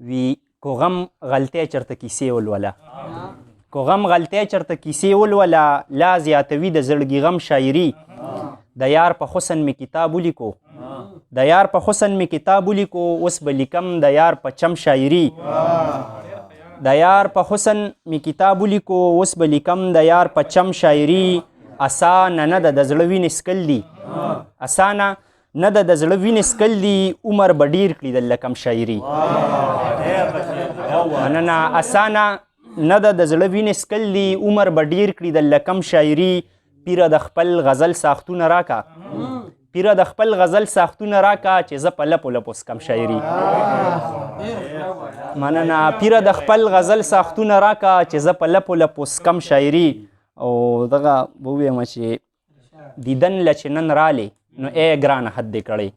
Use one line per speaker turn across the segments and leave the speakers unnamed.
وی کو غم غلطی چرته کیسې ولوله کو غم غلطی چرته کیسې ولوله لا زیاتوي د زړګي غم شاعري د یار په حسن می کتاب ولیکو د یار په حسن می کتاب ولیکو اوس به لیکم د یار په چم شاعري د یار په حسن می کتاب ولیکو اوس به لیکم د یار په چم شاعري اسانه نه ده د زړه وینې سکل دي اسانه نه ده د زړه وینې سکل دي عمر به ډیر کړي د لکم شاعري مننه اسانه نه ده د زړه وینې سکل دي عمر به ډیر کړي د لکم شاعري پیره د خپل غزل ساختونه راکا پیره د خپل غزل ساختونه راکا چې زه په لپو لپو سکم شاعري مننه پیره د خپل غزل ساختونه راکا چې زه په لپو لپو سکم شاعري او دغه ووایم چې دیدن له چې نن رالی نو ای ګرانه حد دې کړی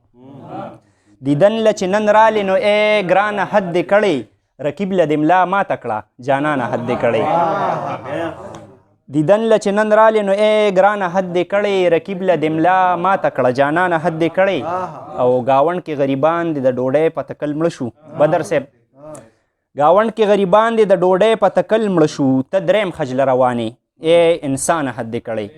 دیدن له چې نن رالی نو ای ګرانه حد دې کړی رقیب له دې ملا ماته کړه جانانه حد دې کړی دیدن له چې نن رالی نو ای ګرانه حد دې کړی رقیب له دې ملا ماته کړه جانانه حد دې کړی او گاوند کې غریبان دې د ډوډۍ په تکل مړه شو بدر صاحب گاوند کې غریبان دې د ډوډۍ په تکل مړه شو ته دریم خجله روانې ای انسان حد دې کړی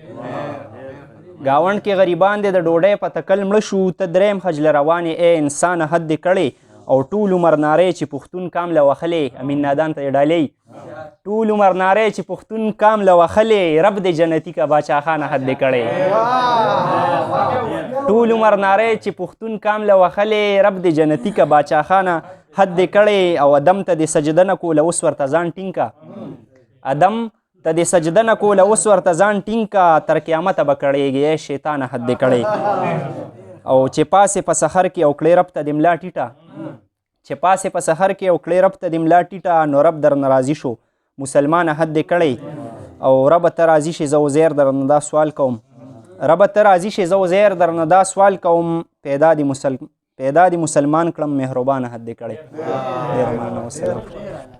گاوند کې غریبان دې د ډوډۍ په تکل مړه شو ته دریم خجله روانې ای انسان حد دې کړی او ټول عمر نارې چې پښتون کام له وخلې امین نادان ته یې ډالۍ ټول عمر نارې چې پښتون کام له وخلې رب دې جنتي کا باچا خانه حد دې کړی ټول عمر نارې چې پښتون کام له وخلې رب دې جنتي کا باچا خانه حد دې کړی او ادم ته دې سجده نه کوله اوس ورته ځان ټینګ کا ادم ته دې سجده نه کوله اوس ورته ځان ټینګ کا تر قیامته به کړیږي شیطانه حد دې کړی او چې پاسې په سحر کې او کړې رب ته دې ملا ټیټه چې پاسې په سحر کې او کړې رب ته دې ملا ټیټه نو رب درنه راضي شو مسلمانه حد دې کړی او رب ته راضي شي زه عزیر درنه دا سوال کوم رب ته راضي شي زه عزیر درنه دا سوال کوم پیدا دې مسلمان کړم مهربانه حد دې کړی ډېر مننه والسلام